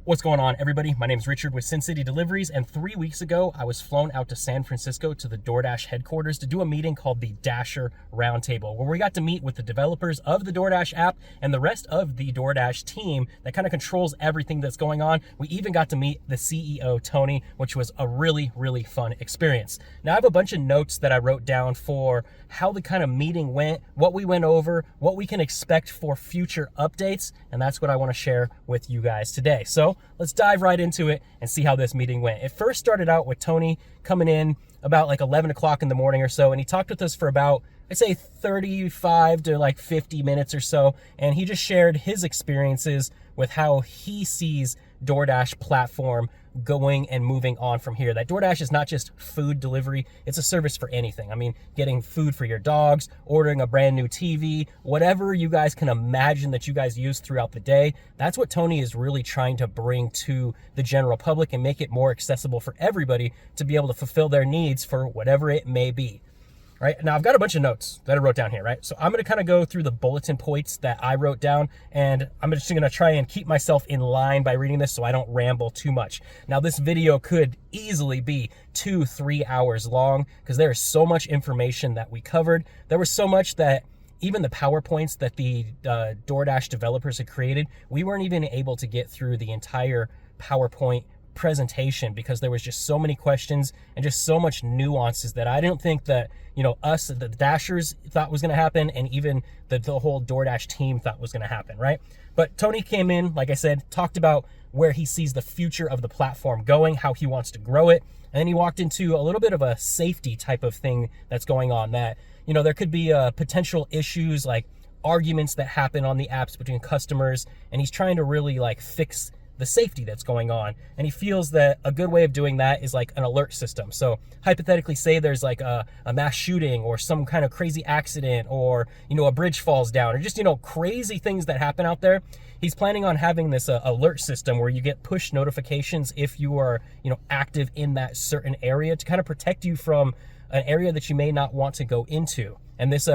What's going on, everybody? My name is Richard with Sin City Deliveries, and 3 weeks ago, I was flown out to San Francisco to the DoorDash headquarters to do a meeting called the Dasher Roundtable, where we got to meet with the developers of the DoorDash app and the rest of the DoorDash team that kind of controls everything that's going on. We even got to meet the CEO, Tony, which was a really, really fun experience. Now, I have a bunch of notes that I wrote down for how the kind of meeting went, what we went over, what we can expect for future updates, and that's what I want to share with you guys today. So let's dive right into it and see how this meeting went. It first started out with Tony coming in about like 11 o'clock in the morning or so, and he talked with us for about, I'd say 35 to like 50 minutes or so, and he just shared his experiences with how he sees DoorDash platform going and moving on from here. That DoorDash is not just food delivery, it's a service for anything. I mean, getting food for your dogs, ordering a brand new TV, whatever you guys can imagine that you guys use throughout the day. That's what Tony is really trying to bring to the general public and make it more accessible for everybody to be able to fulfill their needs for whatever it may be. Right, now I've got a bunch of notes that I wrote down here, right? So I'm going to kind of go through the bulletin points that I wrote down, and I'm just going to try and keep myself in line by reading this so I don't ramble too much. Now, this video could easily be 2-3 hours long because there is so much information that we covered. There was so much that even the PowerPoints that the DoorDash developers had created, we weren't even able to get through the entire PowerPoint presentation because there was just so many questions and just so much nuances that I didn't think that, us, the Dashers, thought was going to happen, and even the whole DoorDash team thought was going to happen, right? But Tony came in, like I said, talked about where he sees the future of the platform going, how he wants to grow it, and then he walked into a little bit of a safety type of thing that's going on, that, there could be potential issues like arguments that happen on the apps between customers, and he's trying to really fix the safety that's going on. And he feels that a good way of doing that is like an alert system. So hypothetically, say there's like a mass shooting or some kind of crazy accident, or, a bridge falls down, or just, crazy things that happen out there. He's planning on having this alert system where you get push notifications if you are, active in that certain area, to kind of protect you from an area that you may not want to go into. And this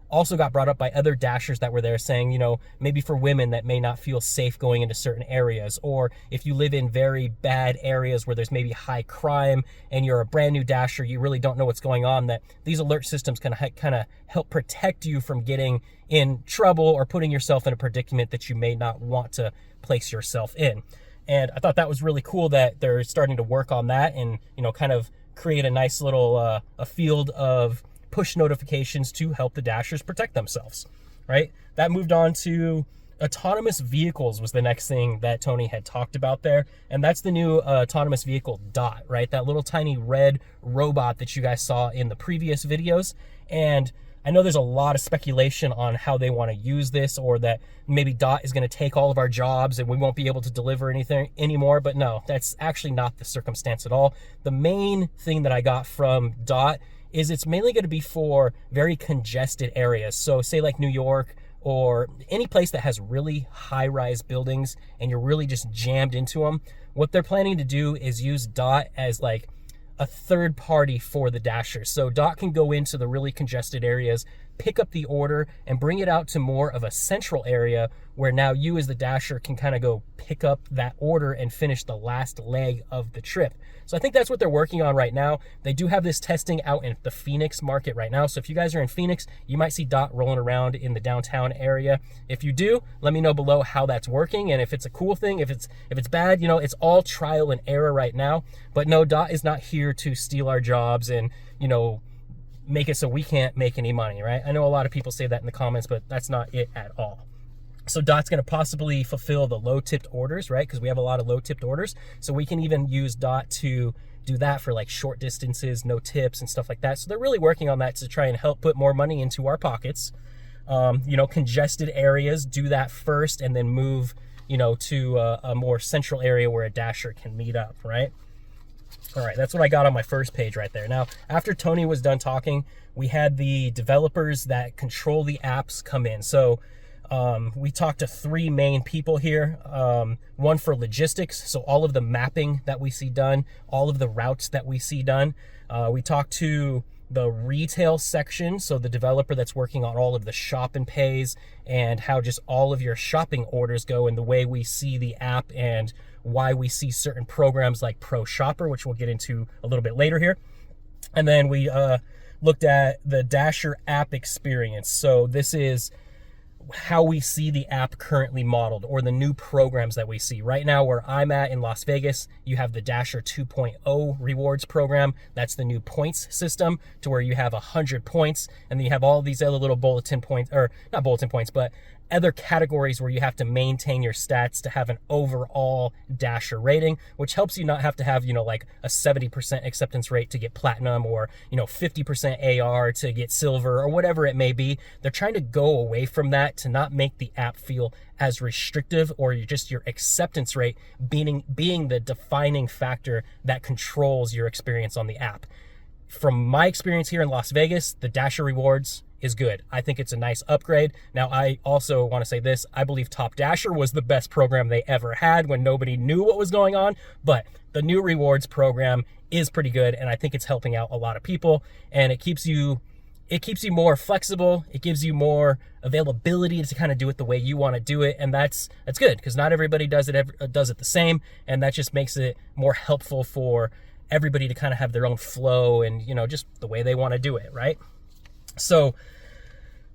also got brought up by other Dashers that were there, saying, maybe for women that may not feel safe going into certain areas, or if you live in very bad areas where there's maybe high crime and you're a brand new Dasher, you really don't know what's going on, that these alert systems can kind of help protect you from getting in trouble or putting yourself in a predicament that you may not want to place yourself in. And I thought that was really cool that they're starting to work on that and, kind of create a nice little a field of push notifications to help the Dashers protect themselves, right? That moved on to autonomous vehicles was the next thing that Tony had talked about there. And that's the new autonomous vehicle Dot, right? That little tiny red robot that you guys saw in the previous videos. And I know there's a lot of speculation on how they want to use this, or that maybe Dot is going to take all of our jobs and we won't be able to deliver anything anymore. But no, that's actually not the circumstance at all. The main thing that I got from Dot is it's mainly going to be for very congested areas. So say like New York, or any place that has really high-rise buildings and you're really just jammed into them. What they're planning to do is use Dot as like a third party for the Dashers. So Dot can go into the really congested areas, pick up the order, and bring it out to more of a central area where now you as the Dasher can kind of go pick up that order and finish the last leg of the trip. So I think that's what they're working on right now. They do have this testing out in the Phoenix market right now. So if you guys are in Phoenix, you might see Dot rolling around in the downtown area. If you do, let me know below how that's working, and if it's a cool thing. If it's bad, it's all trial and error right now. But no, Dot is not here to steal our jobs and, make it so we can't make any money, right? I know a lot of people say that in the comments, but that's not it at all. So Dot's going to possibly fulfill the low-tipped orders, right? Because we have a lot of low-tipped orders. So we can even use Dot to do that for like short distances, no tips and stuff like that. So they're really working on that to try and help put more money into our pockets. Congested areas, do that first, and then move, to a more central area where a Dasher can meet up, right? All right, that's what I got on my first page right there. Now, after Tony was done talking, we had the developers that control the apps come in. So we talked to 3 main people here. One for logistics, so all of the mapping that we see done, all of the routes that we see done. We talked to the retail section, so the developer that's working on all of the shop and pays and how just all of your shopping orders go and the way we see the app and why we see certain programs like ProShopper, which we'll get into a little bit later here. And then we looked at the Dasher app experience. So this is how we see the app currently modeled, or the new programs that we see. Right now, where I'm at in Las Vegas, you have the Dasher 2.0 rewards program. That's the new points system, to where you have 100 points, and then you have all these other little bulletin points, or not bulletin points, but other categories where you have to maintain your stats to have an overall Dasher rating, which helps you not have to have, like a 70% acceptance rate to get platinum, or, 50% AR to get silver, or whatever it may be. They're trying to go away from that to not make the app feel as restrictive, or your acceptance rate being the defining factor that controls your experience on the app. From my experience here in Las Vegas, the Dasher rewards is good. I think it's a nice upgrade. Now, I also want to say this. I believe Top Dasher was the best program they ever had when nobody knew what was going on, but the new rewards program is pretty good, and I think it's helping out a lot of people, and it keeps you more flexible. It gives you more availability to kind of do it the way you want to do it, and that's good, because not everybody does it the same, and that just makes it more helpful for everybody to kind of have their own flow and, just the way they want to do it, right? So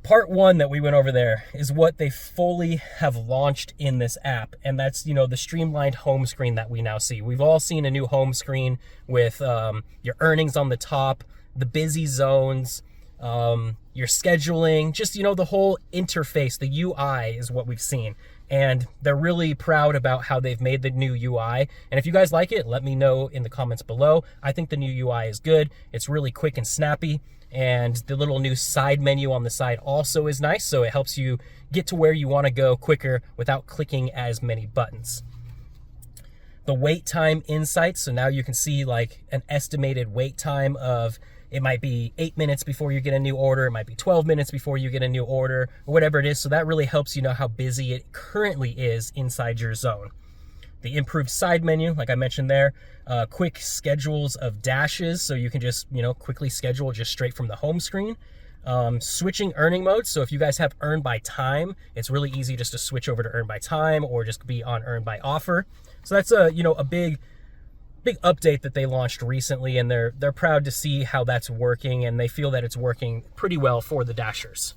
part one that we went over there is what they fully have launched in this app, and that's, the streamlined home screen that we now see. We've all seen a new home screen with your earnings on the top, the busy zones, your scheduling, just, the whole interface. The UI is what we've seen, and they're really proud about how they've made the new UI. And if you guys like it, let me know in the comments below. I think the new UI is good. It's really quick and snappy. And the little new side menu on the side also is nice, so it helps you get to where you want to go quicker without clicking as many buttons. The wait time insights, so now you can see like an estimated wait time of, it might be 8 minutes before you get a new order, it might be 12 minutes before you get a new order, or whatever it is. So that really helps you know how busy it currently is inside your zone. The improved side menu, like I mentioned there, quick schedules of dashes, so you can just, quickly schedule just straight from the home screen. Switching earning modes, so if you guys have earn by time, it's really easy just to switch over to earn by time, or just be on earn by offer. So that's a big update that they launched recently, and they're proud to see how that's working, and they feel that it's working pretty well for the Dashers.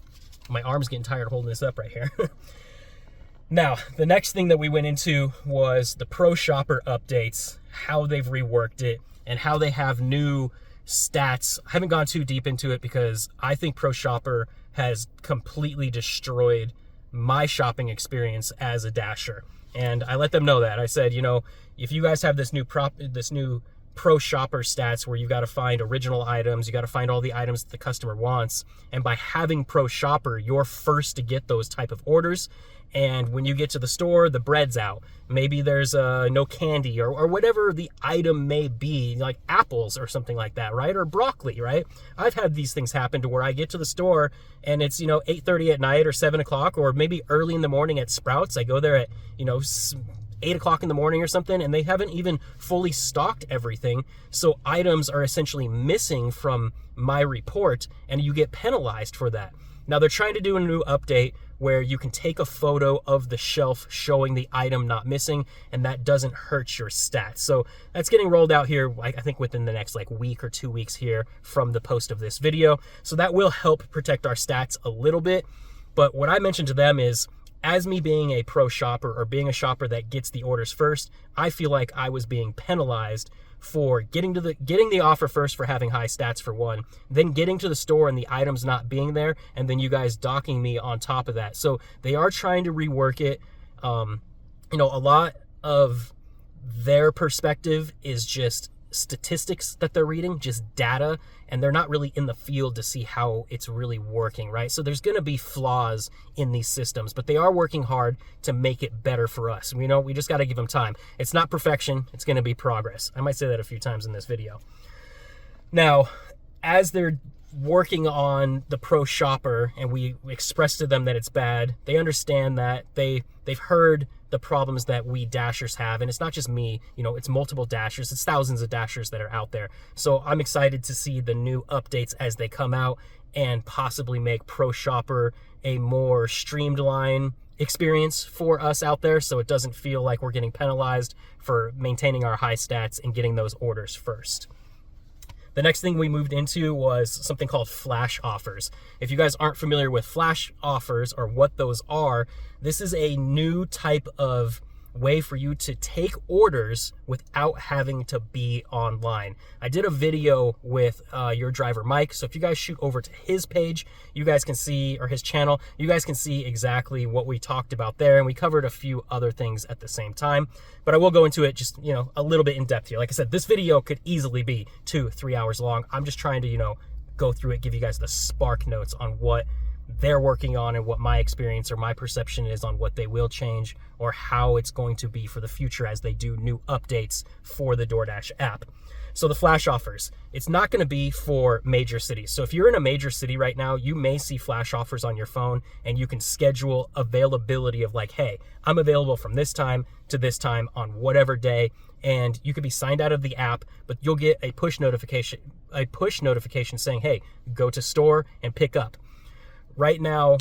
My arm's getting tired holding this up right here. Now, the next thing that we went into was the ProShopper updates, how they've reworked it, and how they have new stats. I haven't gone too deep into it because I think ProShopper has completely destroyed my shopping experience as a Dasher. And I let them know that. I said, if you guys have this new ProShopper stats where you got to find original items, you got to find all the items that the customer wants, and by having ProShopper, you're first to get those type of orders. And when you get to the store, the bread's out. Maybe there's no candy or whatever the item may be, like apples or something like that, right? Or broccoli, right? I've had these things happen to where I get to the store and it's, 8:30 at night or 7 o'clock, or maybe early in the morning at Sprouts. I go there at, 8 o'clock in the morning or something, and they haven't even fully stocked everything. So items are essentially missing from my report, and you get penalized for that. Now they're trying to do a new update where you can take a photo of the shelf showing the item not missing, and that doesn't hurt your stats. So that's getting rolled out here, I think within the next week or 2 weeks here from the post of this video. So that will help protect our stats a little bit. But what I mentioned to them is, as me being a pro shopper, or being a shopper that gets the orders first, I feel like I was being penalized for getting the offer first for having high stats for one, then getting to the store and the items not being there, and then you guys docking me on top of that. So they are trying to rework it. A lot of their perspective is just statistics that they're reading, just data, and they're not really in the field to see how it's really working, right? So there's going to be flaws in these systems, but they are working hard to make it better for us. We just got to give them time. It's not perfection, it's going to be progress. I might say that a few times in this video. Now, as they're working on the ProShopper and we express to them that it's bad, they understand that they've heard the problems that we Dashers have, and it's not just me, it's multiple Dashers, it's thousands of Dashers that are out there. So I'm excited to see the new updates as they come out and possibly make ProShopper a more streamlined experience for us out there, so it doesn't feel like we're getting penalized for maintaining our high stats and getting those orders first. The next thing we moved into was something called flash offers. If you guys aren't familiar with flash offers or what those are, this is a new type of way for you to take orders without having to be online. I did a video with your driver Mike, so if you guys shoot over to his page, you guys can see, or his channel, you guys can see exactly what we talked about there, and we covered a few other things at the same time, but I will go into it just, a little bit in depth here. Like I said, this video could easily be 2-3 hours long. I'm just trying to, go through it, give you guys the spark notes on what they're working on and what my experience or my perception is on what they will change or how it's going to be for the future as they do new updates for the DoorDash app. So the flash offers, it's not going to be for major cities. So if you're in a major city right now, you may see flash offers on your phone, and you can schedule availability of like, hey, I'm available from this time to this time on whatever day. And you could be signed out of the app, but you'll get a push notification saying, hey, go to store and pick up. Right now,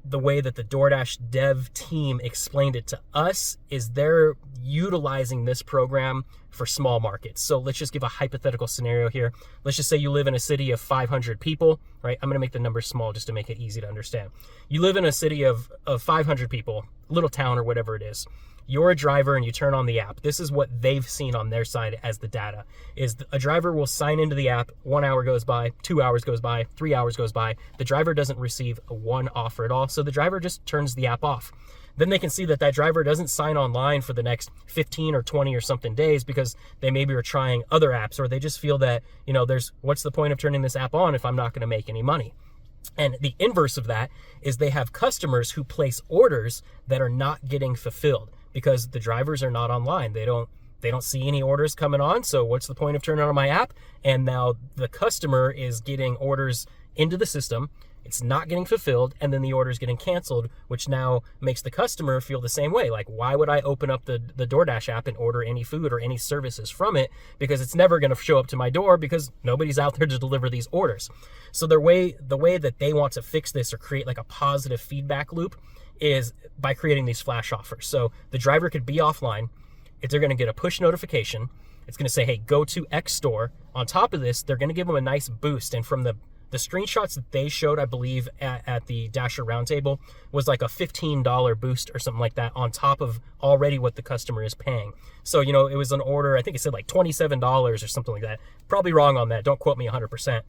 the way that the DoorDash dev team explained it to us is they're utilizing this program for small markets. So let's just give a hypothetical scenario here. Let's just say you live in a city of 500 people, right? I'm going to make the numbers small just to make it easy to understand. You live in a city of 500 people, little town or whatever it is. You're a driver and you turn on the app. This is what they've seen on their side as the data, is a driver will sign into the app, 1 hour goes by, 2 hours goes by, 3 hours goes by. The driver doesn't receive one offer at all, so the driver just turns the app off. Then they can see that that driver doesn't sign online for the next 15 or 20 or something days because they maybe are trying other apps, or they just feel that, what's the point of turning this app on if I'm not going to make any money? And the inverse of that is they have customers who place orders that are not getting fulfilled because the drivers are not online. They don't see any orders coming on. So what's the point of turning on my app? And now the customer is getting orders into the system. It's not getting fulfilled, and then the order is getting canceled, which now makes the customer feel the same way. Like, why would I open up the DoorDash app and order any food or any services from it? Because it's never going to show up to my door because nobody's out there to deliver these orders. So the way that they want to fix this or create like a positive feedback loop is by creating these flash offers. So the driver could be offline. If they're going to get a push notification, it's going to say, hey, go to X store. On top of this, they're going to give them a nice boost. And from the screenshots that they showed, I believe, at the Dasher Roundtable, was like a $15 boost or something like that on top of already what the customer is paying. So, it was an order, I think it said like $27 or something like that. Probably wrong on that. Don't quote me 100%.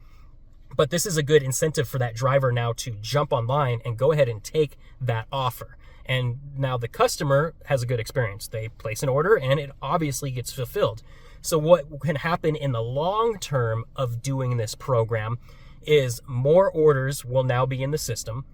But this is a good incentive for that driver now to jump online and go ahead and take that offer. And now the customer has a good experience. They place an order and it obviously gets fulfilled. So what can happen in the long term of doing this program is more orders will now be in the system.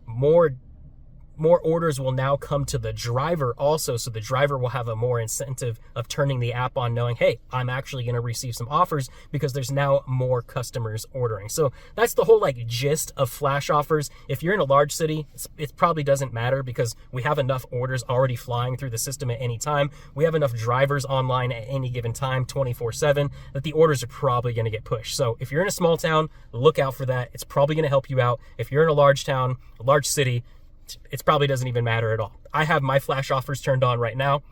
More orders will now come to the driver also, so the driver will have a more incentive of turning the app on, knowing, hey, I'm actually going to receive some offers because there's now more customers ordering. So that's the whole gist of flash offers. If you're in a large city, it probably doesn't matter because we have enough orders already flying through the system at any time. We have enough drivers online at any given time 24/7 that the orders are probably going to get pushed. So if you're in a small town, look out for that. It's probably going to help you out. If you're in a large town, a large city, it probably doesn't even matter at all. I have my flash offers turned on right now,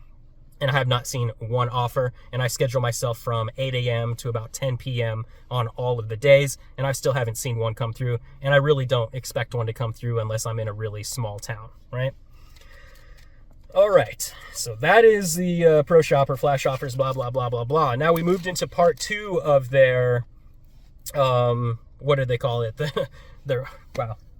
and I have not seen one offer, and I schedule myself from 8 a.m. to about 10 p.m. on all of the days, and I still haven't seen one come through, and I really don't expect one to come through unless I'm in a really small town, right? All right, so that is the ProShopper flash offers, blah, blah, blah, blah, blah. Now we moved into part 2 of their, what did they call it?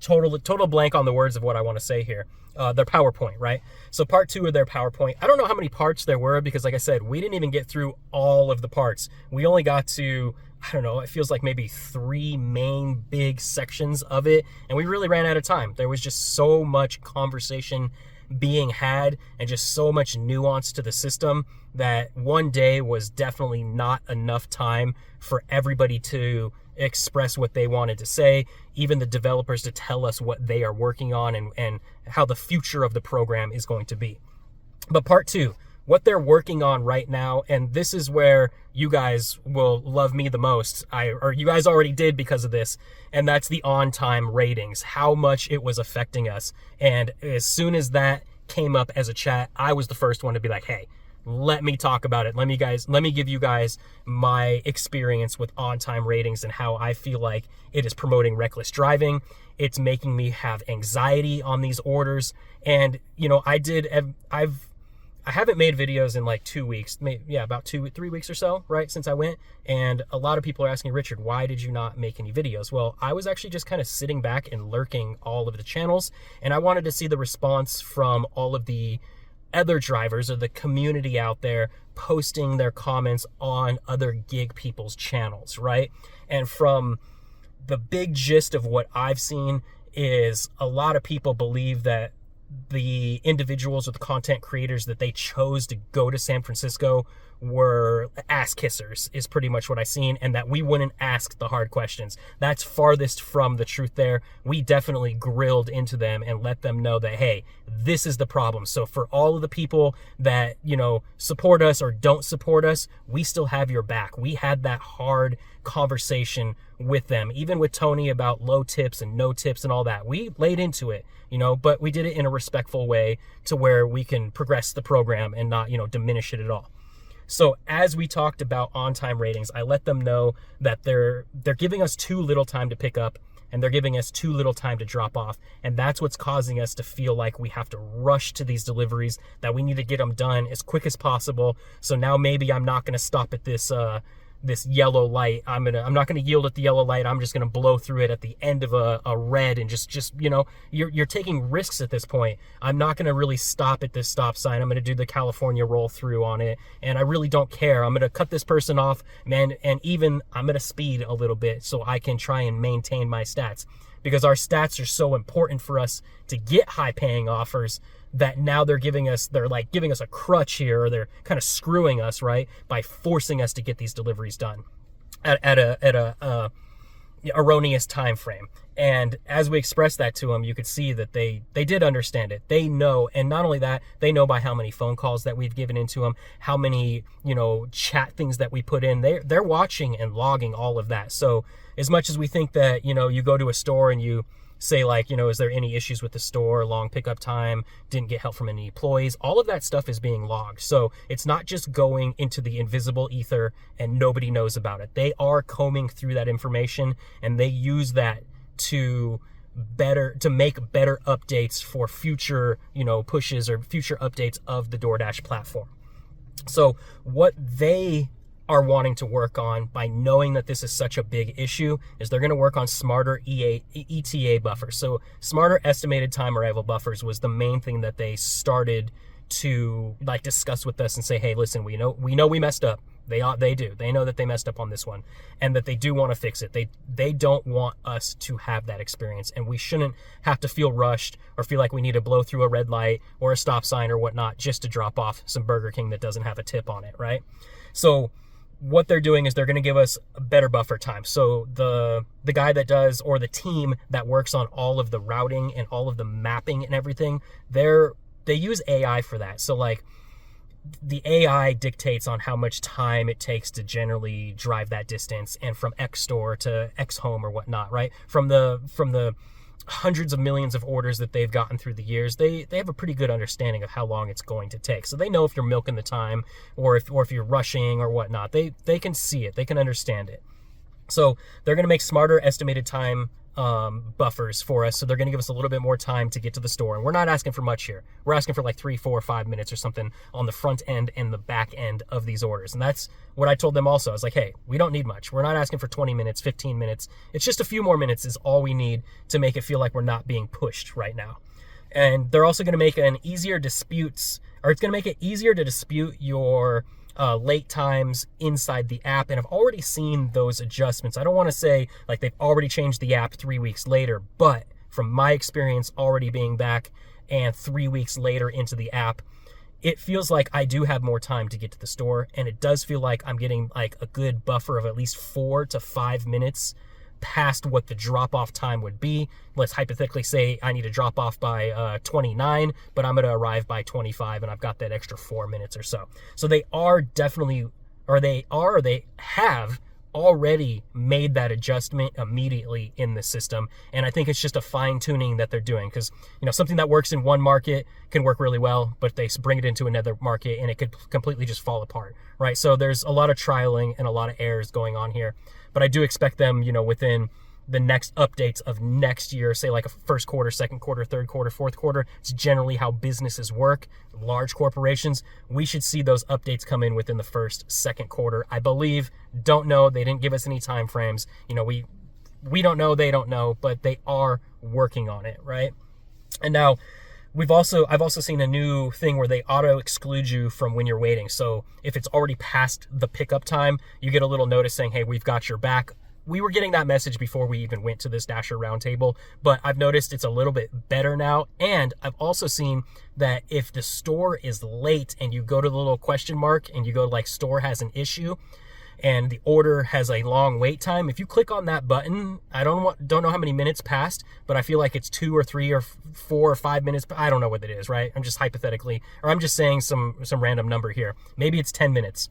Total blank on the words of what I want to say here. Their PowerPoint, right? So part 2 of their PowerPoint. I don't know how many parts there were because, like I said, we didn't even get through all of the parts. We only got to, I don't know, it feels like maybe 3 main big sections of it, and we really ran out of time. There was just so much conversation being had and just so much nuance to the system that one day was definitely not enough time for everybody to express what they wanted to say, even the developers to tell us what they are working on and how the future of the program is going to be. But part 2, what they're working on right now, and this is where you guys will love me the most, or you guys already did because of this, and that's the on-time ratings, how much it was affecting us. And as soon as that came up as a chat, I was the first one to be like, hey, let me talk about it. Let me give you guys my experience with on-time ratings and how I feel like it is promoting reckless driving. It's making me have anxiety on these orders. And, you know, I haven't made videos in like 2 weeks, about 3 weeks or so, right, since I went. And a lot of people are asking, Richard, why did you not make any videos? Well, I was actually just kind of sitting back and lurking all of the channels, and I wanted to see the response from all of the other drivers or the community out there posting their comments on other gig people's channels, right? And from the big gist of what I've seen is a lot of people believe that the individuals or the content creators that they chose to go to San Francisco were ass kissers, is pretty much what I've seen, and that we wouldn't ask the hard questions. That's farthest from the truth there. We definitely grilled into them and let them know that, hey, this is the problem. So for all of the people that, you know, support us or don't support us, we still have your back. We had that hard conversation with them, even with Tony about low tips and no tips and all that. We laid into it, you know, but we did it in a respectful way to where we can progress the program and not, you know, diminish it at all. So as we talked about on-time ratings, I let them know that they're giving us too little time to pick up, and they're giving us too little time to drop off. And that's what's causing us to feel like we have to rush to these deliveries, that we need to get them done as quick as possible. So now maybe I'm not going to stop at this yellow light. I'm not going to yield at the yellow light. I'm just going to blow through it at the end of a red, and just, you know, you're taking risks at this point. I'm not going to really stop at this stop sign. I'm going to do the California roll through on it, and I really don't care. I'm going to cut this person off, man, and even I'm going to speed a little bit so I can try and maintain my stats, because our stats are so important for us to get high paying offers, that now they're giving us a crutch here, or they're kind of screwing us, right, by forcing us to get these deliveries done at a erroneous time frame. And as we expressed that to them, you could see that they did understand it. They know, and not only that, they know by how many phone calls that we've given into them, how many, you know, chat things that we put in. They're watching and logging all of that. So as much as we think that, you know, you go to a store and you say, like, you know, is there any issues with the store, long pickup time, didn't get help from any employees, all of that stuff is being logged. So it's not just going into the invisible ether and nobody knows about it. They are combing through that information, and they use that to make better updates for future, you know, pushes or future updates of the DoorDash platform. So what they are wanting to work on, by knowing that this is such a big issue, is they're going to work on smarter ETA buffers. So smarter estimated time arrival buffers was the main thing that they started to like discuss with us and say, hey, listen, we know we messed up. They know that they messed up on this one, and that they do want to fix it. They don't want us to have that experience, and we shouldn't have to feel rushed or feel like we need to blow through a red light or a stop sign or whatnot just to drop off some Burger King that doesn't have a tip on it, right? So what they're doing is they're going to give us a better buffer time. So the guy that does, or the team that works on all of the routing and all of the mapping and everything, they use AI for that. So like the AI dictates on how much time it takes to generally drive that distance, and from X store to X home or whatnot, right? From the hundreds of millions of orders that they've gotten through the years, they have a pretty good understanding of how long it's going to take. So they know if you're milking the time, or if you're rushing or whatnot. They can see it, they can understand it. So they're going to make smarter estimated time buffers for us. So they're going to give us a little bit more time to get to the store. And we're not asking for much here. We're asking for like 3, 4, 5 minutes or something on the front end and the back end of these orders. And that's what I told them also. I was like, hey, we don't need much. We're not asking for 20 minutes, 15 minutes. It's just a few more minutes is all we need to make it feel like we're not being pushed right now. And they're also going to make it's going to make it easier to dispute your late times inside the app. And I've already seen those adjustments. I don't want to say like they've already changed the app 3 weeks later, but from my experience already being back and 3 weeks later into the app, it feels like I do have more time to get to the store. And it does feel like I'm getting like a good buffer of at least 4 to 5 minutes past what the drop-off time would be. Let's hypothetically say I need to drop off by 29, but I'm going to arrive by 25, and I've got that extra 4 minutes or so. So they are definitely, or they have already made that adjustment immediately in the system. And I think it's just a fine tuning that they're doing, because something that works in one market can work really well, but they bring it into another market and it could completely just fall apart, right? So there's a lot of trialing and a lot of errors going on here, but I do expect them, within the next updates of next year, say like a first quarter, second quarter, third quarter, fourth quarter. It's generally how businesses work. Large corporations, we should see those updates come in within the first, second quarter, I believe. Don't know. They didn't give us any time frames. We don't know. They don't know, but they are working on it, right? And now I've also seen a new thing where they auto exclude you from when you're waiting. So if it's already past the pickup time, you get a little notice saying, hey, we've got your back. We were getting that message before we even went to this Dasher Roundtable, but I've noticed it's a little bit better now. And I've also seen that if the store is late and you go to the little question mark and you go like store has an issue and the order has a long wait time, if you click on that button, I don't know how many minutes passed, but I feel like it's 2 or 3 or 4 or 5 minutes. I don't know what it is, right? I'm just hypothetically, or I'm just saying some random number here. Maybe it's 10 minutes.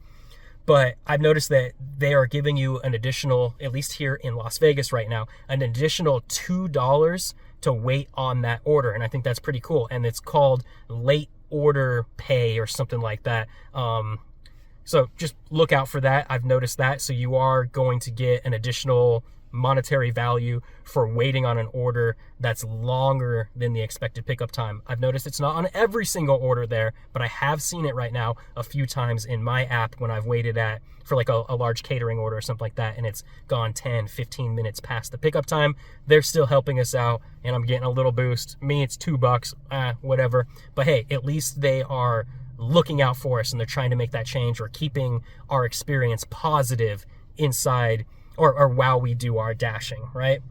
But I've noticed that they are giving you an additional, at least here in Las Vegas right now, an additional $2 to wait on that order. And I think that's pretty cool. And it's called late order pay or something like that. So just look out for that. I've noticed that. So you are going to get an additional monetary value for waiting on an order that's longer than the expected pickup time. I've noticed it's not on every single order there, but I have seen it right now a few times in my app when I've waited for like a large catering order or something like that, and it's gone 10, 15 minutes past the pickup time. They're still helping us out, and I'm getting a little boost. Me, it's $2, whatever. But hey, at least they are looking out for us, and they're trying to make that change or keeping our experience positive inside or while we do our dashing, right?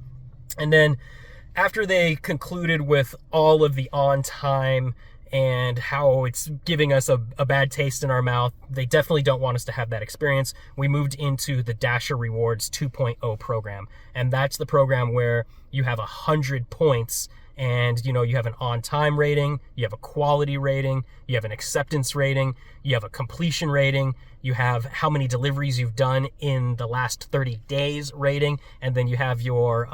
And then after they concluded with all of the on time and how it's giving us a bad taste in our mouth, they definitely don't want us to have that experience. We moved into the Dasher Rewards 2.0 program. And that's the program where you have 100 points and you have an on-time rating, you have a quality rating, you have an acceptance rating, you have a completion rating, you have how many deliveries you've done in the last 30 days rating, and then you have your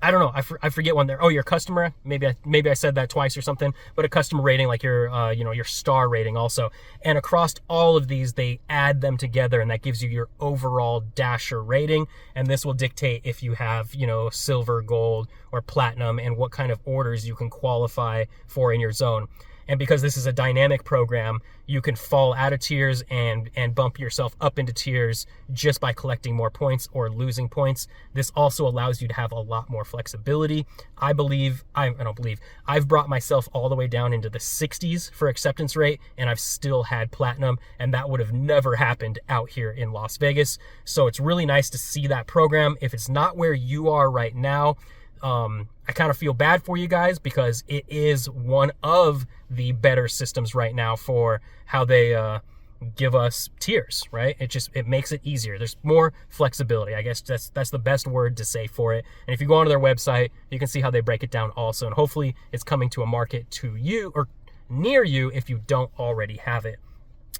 I don't know, I forget one there. Oh, your customer, maybe I said that twice or something, but a customer rating, like your your star rating also. And across all of these, they add them together, and that gives you your overall Dasher rating. And this will dictate if you have silver, gold, or platinum, and what kind of orders you can qualify for in your zone. And because this is a dynamic program, you can fall out of tiers and bump yourself up into tiers just by collecting more points or losing points. This also allows you to have a lot more flexibility. I've brought myself all the way down into the 60s for acceptance rate, and I've still had platinum, and that would have never happened out here in Las Vegas. So it's really nice to see that program. If it's not where you are right now, I kind of feel bad for you guys, because it is one of the better systems right now for how they give us tiers, right? It makes it easier. There's more flexibility. I guess that's the best word to say for it. And if you go onto their website, you can see how they break it down also. And hopefully it's coming to a market to you or near you if you don't already have it.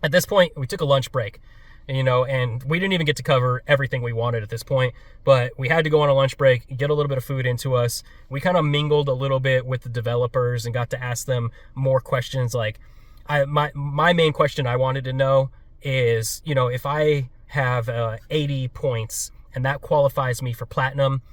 At this point, we took a lunch break. And we didn't even get to cover everything we wanted at this point, but we had to go on a lunch break, get a little bit of food into us. We kind of mingled a little bit with the developers and got to ask them more questions. Like my main question I wanted to know is, if I have 80 points and that qualifies me for platinum,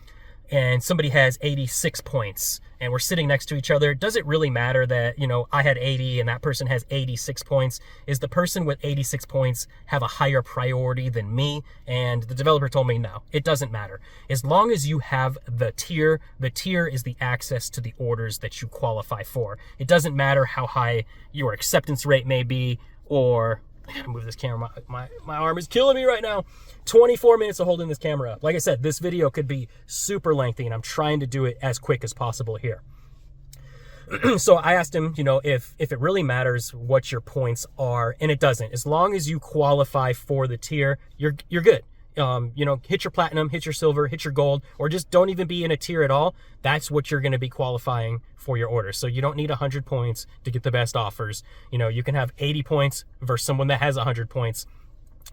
and somebody has 86 points and we're sitting next to each other, does it really matter that, I had 80 and that person has 86 points? Is the person with 86 points have a higher priority than me? And the developer told me, no, it doesn't matter. As long as you have the tier is the access to the orders that you qualify for. It doesn't matter how high your acceptance rate may be, or I gotta move this camera. My arm is killing me right now. 24 minutes of holding this camera up. Like I said, this video could be super lengthy, and I'm trying to do it as quick as possible here. So I asked him, if it really matters what your points are, and it doesn't. As long as you qualify for the tier, you're good. hit your platinum, hit your silver, hit your gold, or just don't even be in a tier at all, that's what you're going to be qualifying for your order. So you don't need 100 points to get the best offers. You can have 80 points versus someone that has 100 points.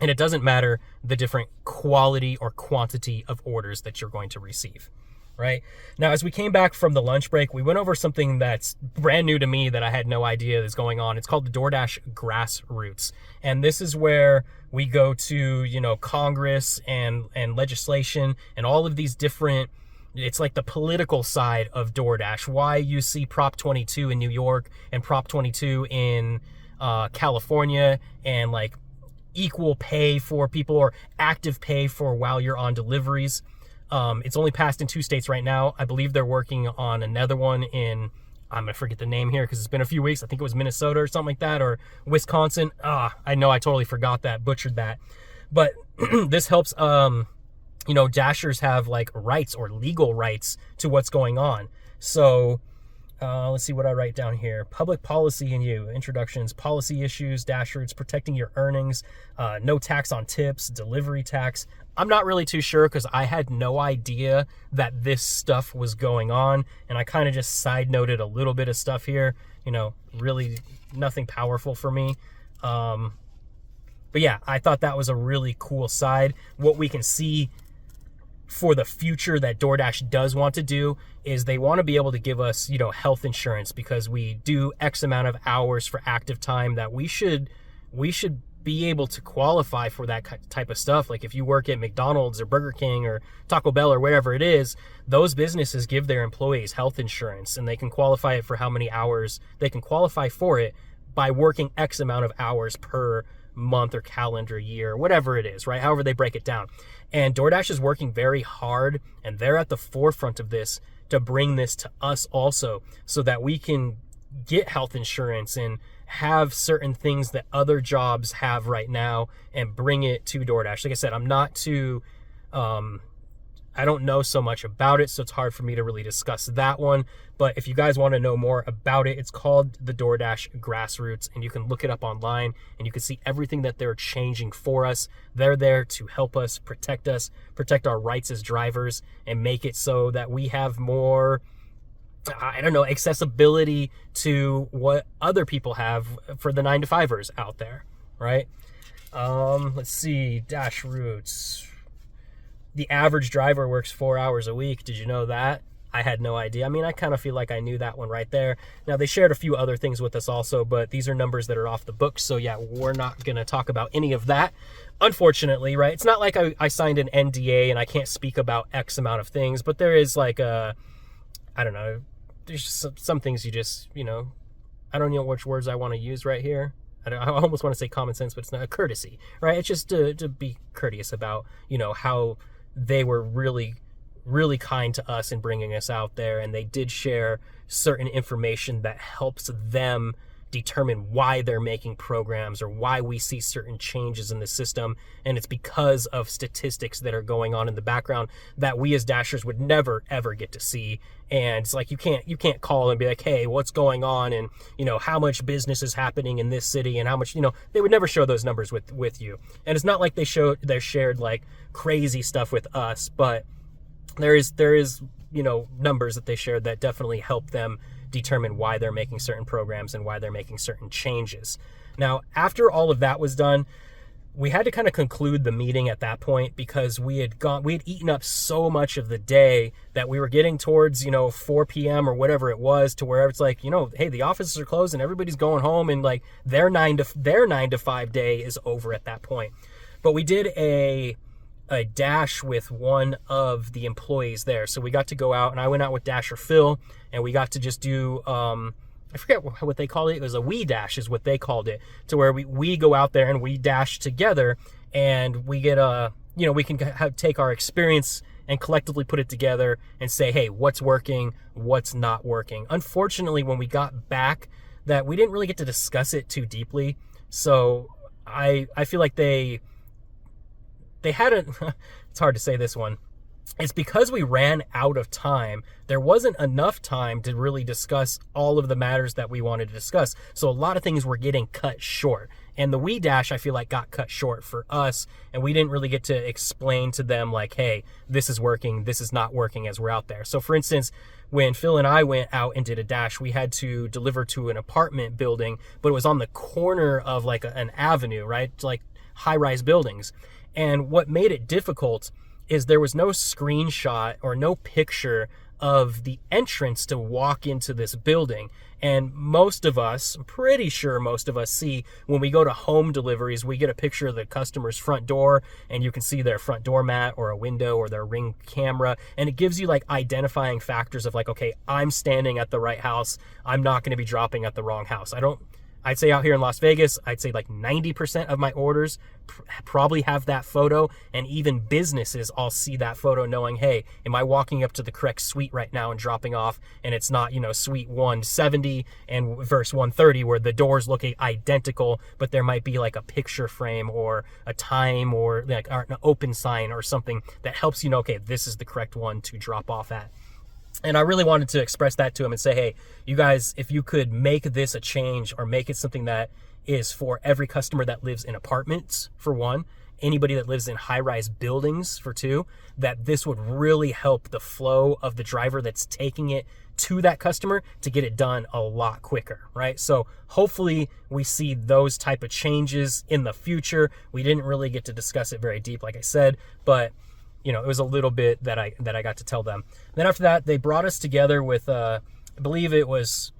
And it doesn't matter the different quality or quantity of orders that you're going to receive, right? Now, as we came back from the lunch break, we went over something that's brand new to me that I had no idea is going on. It's called the DoorDash Grassroots. And this is where we go to, Congress and legislation and all of these different, it's like the political side of DoorDash. Why you see Prop 22 in New York and Prop 22 in California, and like equal pay for people or active pay for while you're on deliveries. It's only passed in 2 states right now. I believe they're working on another one in, I'm going to forget the name here because it's been a few weeks. I think it was Minnesota or something like that, or Wisconsin. I know I totally forgot that, butchered that. But this helps, Dashers have like rights or legal rights to what's going on. So let's see what I write down here. Public policy in you, introductions, policy issues, Dashroots, protecting your earnings, no tax on tips, delivery tax. I'm not really too sure because I had no idea that this stuff was going on, and I kind of just side noted a little bit of stuff here, really nothing powerful for me. But yeah, I thought that was a really cool side. What we can see for the future that DoorDash does want to do is they want to be able to give us, health insurance, because we do X amount of hours for active time that we should be able to qualify for that type of stuff. Like if you work at McDonald's or Burger King or Taco Bell or whatever it is, those businesses give their employees health insurance, and they can qualify it for how many hours they can qualify for it by working X amount of hours per month or calendar year, whatever it is, right? However they break it down. And DoorDash is working very hard, and they're at the forefront of this to bring this to us also, so that we can get health insurance and have certain things that other jobs have right now and bring it to DoorDash. Like I said, I'm not too, I don't know so much about it, so it's hard for me to really discuss that one. But if you guys want to know more about it, it's called the DoorDash Grassroots, and you can look it up online and you can see everything that they're changing for us. They're there to help us, protect our rights as drivers, and make it so that we have more, accessibility to what other people have for the 9-to-5ers out there, right? Let's see, Dashroots. The average driver works 4 hours a week. Did you know that? I had no idea. I mean, I kind of feel like I knew that one right there. Now, they shared a few other things with us also, but these are numbers that are off the books. So yeah, we're not going to talk about any of that, unfortunately, right? It's not like I signed an NDA and I can't speak about X amount of things, but there is like there's some things you just, I don't know which words I want to use right here. I almost want to say common sense, but it's not a courtesy, right? It's just to be courteous about, how they were really, really kind to us in bringing us out there. And they did share certain information that helps them determine why they're making programs or why we see certain changes in the system. And it's because of statistics that are going on in the background that we as Dashers would never, ever get to see. And it's like, you can't call and be like, hey, what's going on? And, how much business is happening in this city and how much, they would never show those numbers with you. And it's not like they shared like crazy stuff with us, but there is, numbers that they shared that definitely help them determine why they're making certain programs and why they're making certain changes. Now, after all of that was done, we had to kind of conclude the meeting at that point, because we had eaten up so much of the day that we were getting towards, 4 p.m. or whatever it was, to where it's like, hey, the offices are closed and everybody's going home, and like their 9 to 5 day is over at that point. But we did a dash with one of the employees there. So we got to go out, and I went out with Dasher Phil, and we got to just do, I forget what they called it. It was a we dash is what they called it, to where we go out there and we dash together, and we get we can take our experience and collectively put it together and say, hey, what's working, what's not working. Unfortunately, when we got back, that we didn't really get to discuss it too deeply. So I feel like they hadn't, it's hard to say this one. It's because we ran out of time. There wasn't enough time to really discuss all of the matters that we wanted to discuss. So a lot of things were getting cut short. And the We Dash, I feel like, got cut short for us, and we didn't really get to explain to them, like, hey, this is working, this is not working as we're out there. So for instance, when Phil and I went out and did a dash, we had to deliver to an apartment building, but it was on the corner of like an avenue, right? Like high-rise buildings. And what made it difficult is there was no screenshot or no picture of the entrance to walk into this building. And most of us, I'm pretty sure most of us see when we go to home deliveries, we get a picture of the customer's front door and you can see their front door mat or a window or their Ring camera. And it gives you like identifying factors of like, okay, I'm standing at the right house. I'm not going to be dropping at the wrong house. I'd say out here in Las Vegas, I'd say like 90% of my orders probably have that photo, and even businesses all see that photo knowing, hey, am I walking up to the correct suite right now and dropping off, and it's not, suite 170 and verse 130 where the doors look identical, but there might be like a picture frame or a time or like an open sign or something that helps you know, okay, this is the correct one to drop off at. And I really wanted to express that to him and say, hey, you guys, if you could make this a change or make it something that is for every customer that lives in apartments, for one, anybody that lives in high-rise buildings, for two, that this would really help the flow of the driver that's taking it to that customer to get it done a lot quicker, right? So hopefully we see those type of changes in the future. We didn't really get to discuss it very deep, like I said, but it was a little bit that I got to tell them. Then after that, they brought us together with, I believe it was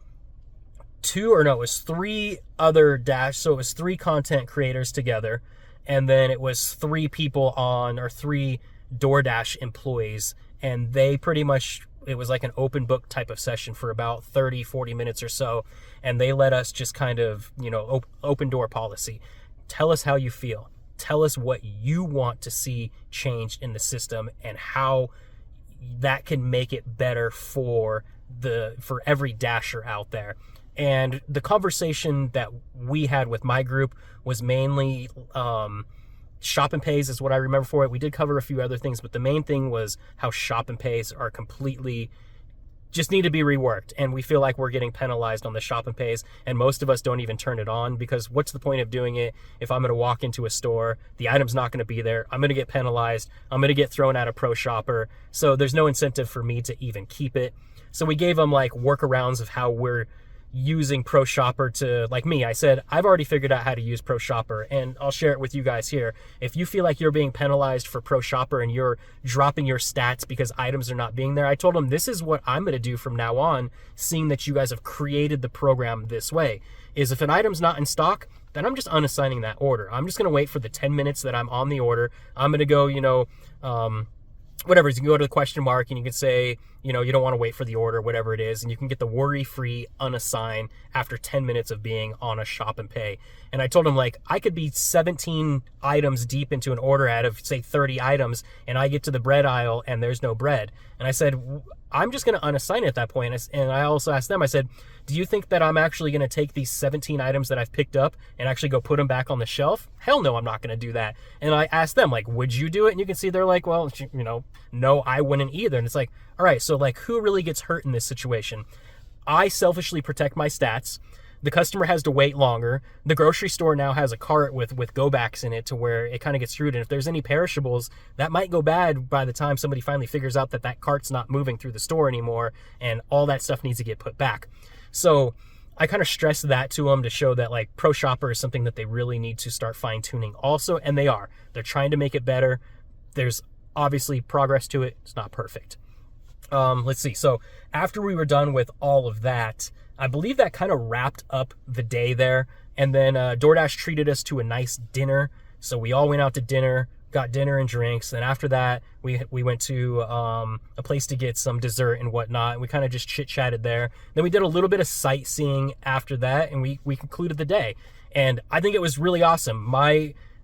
three other Dash. So it was 3 content creators together. And then it was 3 people or 3 DoorDash employees. And they pretty much, it was like an open book type of session for about 30, 40 minutes or so. And they let us just kind of, open door policy. Tell us how you feel. Tell us what you want to see changed in the system and how that can make it better for every dasher out there. And the conversation that we had with my group was mainly shop and pays is what I remember for it. We did cover a few other things, but the main thing was how shop and pays are completely just need to be reworked, and we feel like we're getting penalized on the shop and pays, and most of us don't even turn it on, because what's the point of doing it if I'm going to walk into a store, the item's not going to be there, I'm going to get penalized, I'm going to get thrown out of ProShopper, so there's no incentive for me to even keep it. So we gave them like workarounds of how we're using ProShopper to, like me, I said, I've already figured out how to use ProShopper, and I'll share it with you guys here. If you feel like you're being penalized for ProShopper and you're dropping your stats because items are not being there, I told them this is what I'm going to do from now on, seeing that you guys have created the program this way, is if an item's not in stock, then I'm just unassigning that order. I'm just going to wait for the 10 minutes that I'm on the order. I'm going to go, whatever, you can go to the question mark and you can say, you don't want to wait for the order, whatever it is, and you can get the worry-free unassign after 10 minutes of being on a shop and pay. And I told him, like, I could be 17 items deep into an order out of, say, 30 items, and I get to the bread aisle and there's no bread. And I said, I'm just going to unassign it at that point. And I also asked them, I said, do you think that I'm actually going to take these 17 items that I've picked up and actually go put them back on the shelf? Hell no, I'm not going to do that. And I asked them, like, would you do it? And you can see they're like, well, no, I wouldn't either. And it's like, all right, so like, who really gets hurt in this situation? I selfishly protect my stats. The customer has to wait longer. The grocery store now has a cart with go-backs in it to where it kind of gets screwed. And if there's any perishables, that might go bad by the time somebody finally figures out that cart's not moving through the store anymore, and all that stuff needs to get put back. So I kind of stressed that to them to show that like ProShopper is something that they really need to start fine-tuning also, and they are. They're trying to make it better. There's obviously progress to it. It's not perfect. Let's see. So after we were done with all of that, I believe that kind of wrapped up the day there. And then DoorDash treated us to a nice dinner. So we all went out to dinner, got dinner and drinks. And after that, we went to a place to get some dessert and whatnot. And we kind of just chit-chatted there. Then we did a little bit of sightseeing after that, and we concluded the day. And I think it was really awesome.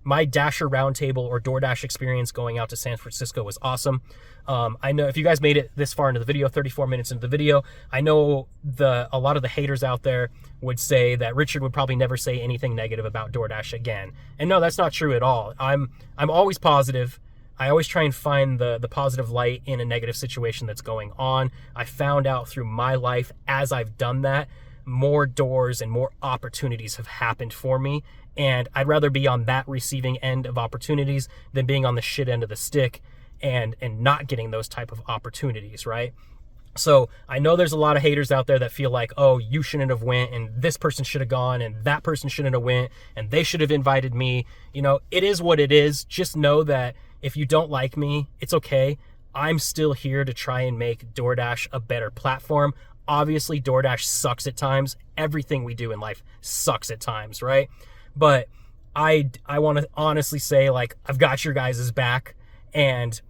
My Dasher Roundtable or DoorDash experience going out to San Francisco was awesome. I know if you guys made it this far into the video, 34 minutes into the video, I know a lot of the haters out there would say that Richard would probably never say anything negative about DoorDash again. And no, that's not true at all. I'm always positive. I always try and find the positive light in a negative situation that's going on. I found out through my life as I've done that, more doors and more opportunities have happened for me. And I'd rather be on that receiving end of opportunities than being on the shit end of the stick and not getting those type of opportunities, right? So I know there's a lot of haters out there that feel like, oh, you shouldn't have went, and this person should have gone, and that person shouldn't have went, and they should have invited me. You know, it is what it is. Just know that if you don't like me, it's okay. I'm still here to try and make DoorDash a better platform. Obviously, DoorDash sucks at times. Everything we do in life sucks at times, right? But I want to honestly say, like, I've got your guys' back, and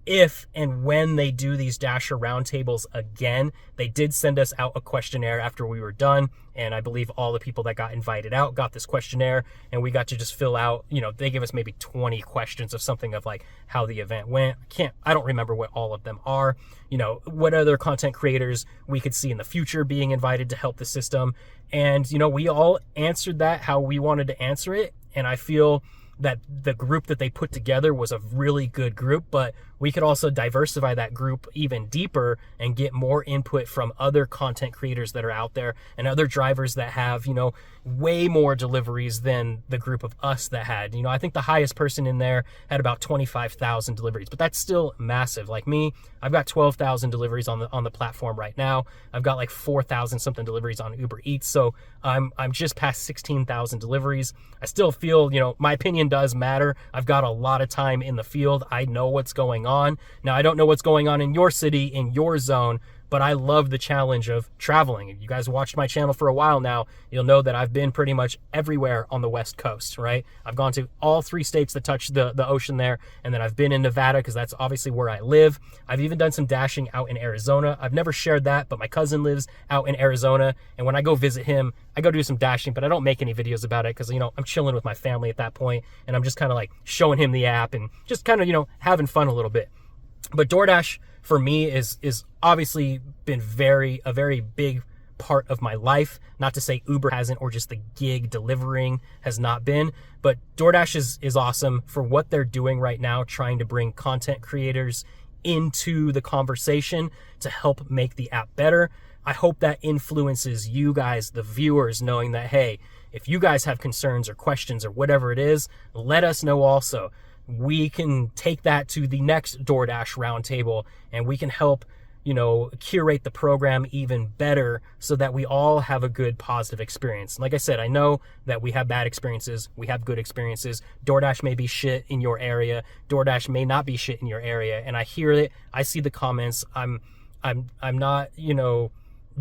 if and when they do these Dasher roundtables again, they did send us out a questionnaire after we were done, and I believe all the people that got invited out got this questionnaire, and we got to just fill out, you know, they gave us maybe 20 questions of something of like how the event went. I don't remember what all of them are, you know, what other content creators we could see in the future being invited to help the system. And, you know, we all answered that how we wanted to answer it, and I feel that the group that they put together was a really good group, but we could also diversify that group even deeper and get more input from other content creators that are out there and other drivers that have, you know, way more deliveries than the group of us that had. You know, I think the highest person in there had about 25,000 deliveries, but that's still massive. Like me, I've got 12,000 deliveries on the platform right now. I've got like 4,000 something deliveries on Uber Eats, so I'm just past 16,000 deliveries. I still feel, you know, my opinion does matter. I've got a lot of time in the field. I know what's going on. Now, I don't know what's going on in your city, in your zone, but I love the challenge of traveling. If you guys watched my channel for a while now, you'll know that I've been pretty much everywhere on the West Coast, right? I've gone to all 3 states that touch the ocean there, and then I've been in Nevada because that's obviously where I live. I've even done some dashing out in Arizona. I've never shared that, but my cousin lives out in Arizona, and when I go visit him, I go do some dashing, but I don't make any videos about it because, you know, I'm chilling with my family at that point, and I'm just kind of like showing him the app and just kind of, you know, having fun a little bit. But DoorDash for me is obviously been a very big part of my life. Not to say Uber hasn't, or just the gig delivering has not been, but DoorDash is awesome for what they're doing right now, trying to bring content creators into the conversation to help make the app better. I hope that influences you guys, the viewers, knowing that, hey, if you guys have concerns or questions or whatever it is, let us know also. We can take that to the next DoorDash roundtable, and we can help, you know, curate the program even better so that we all have a good, positive experience. Like I said, I know that we have bad experiences, we have good experiences. DoorDash may be shit in your area, DoorDash may not be shit in your area, and I hear it, I see the comments. I'm not, you know,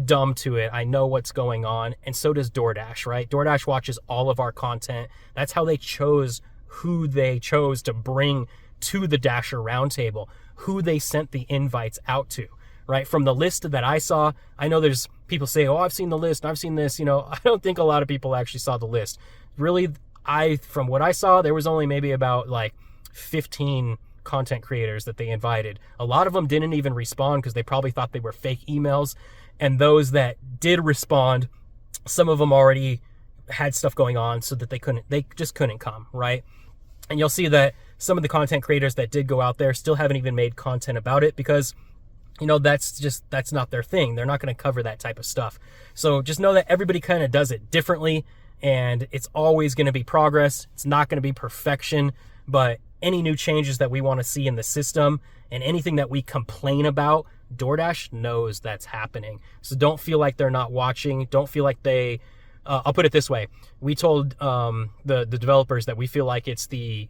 dumb to it. I know what's going on, and so does DoorDash, right? DoorDash watches all of our content. That's how they chose who they chose to bring to the Dasher Roundtable, who they sent the invites out to, right? From the list that I saw, I know there's people say, oh, I've seen the list, I've seen this, you know, I don't think a lot of people actually saw the list. Really, from what I saw, there was only maybe about like 15 content creators that they invited. A lot of them didn't even respond because they probably thought they were fake emails. And those that did respond, some of them already had stuff going on so that they just couldn't come, right? And you'll see that some of the content creators that did go out there still haven't even made content about it because, you know, that's not their thing. They're not going to cover that type of stuff. So just know that everybody kind of does it differently, and it's always going to be progress. It's not going to be perfection, but any new changes that we want to see in the system and anything that we complain about, DoorDash knows that's happening. So don't feel like they're not watching. Don't feel like they... I'll put it this way. We told the developers that we feel like it's the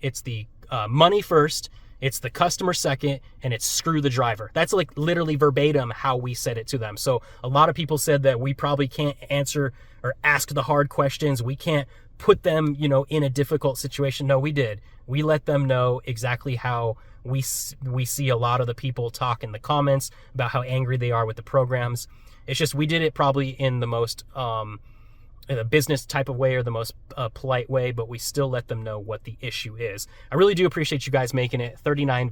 money first, it's the customer second, and it's screw the driver. That's like literally verbatim how we said it to them. So a lot of people said that we probably can't answer or ask the hard questions. We can't put them, you know, in a difficult situation. No, we did. We let them know exactly how we see a lot of the people talk in the comments about how angry they are with the programs. It's just we did it probably in the most a business type of way or the most polite way, but we still let them know what the issue is. I really do appreciate you guys making it 39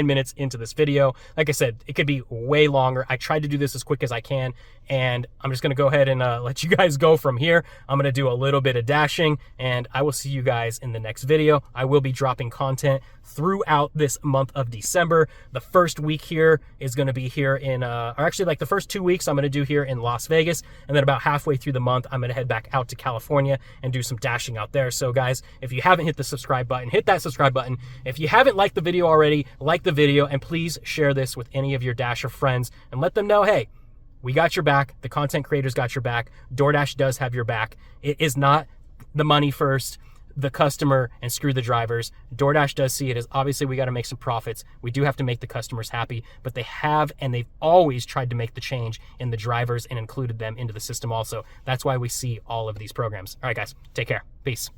minutes into this video. Like I said, it could be way longer. I tried to do this as quick as I can, and I'm just going to go ahead and let you guys go from here. I'm going to do a little bit of dashing, and I will see you guys in the next video. I will be dropping content throughout this month of December. The first week here is going to be here in, or actually like the first 2 weeks I'm going to do here in Las Vegas, and then about halfway through the month, I'm going to head back out to California and do some dashing out there. So guys, if you haven't hit the subscribe button, hit that subscribe button. If you haven't liked the video already, like the video, and please share this with any of your Dasher friends and let them know, hey, we got your back. The content creators got your back. DoorDash does have your back. It is not the money first, the customer, and screw the drivers. DoorDash does see it as, obviously we got to make some profits. We do have to make the customers happy, but they have, and they've always tried to make the change in the drivers and included them into the system also. That's why we see all of these programs. All right, guys, take care. Peace.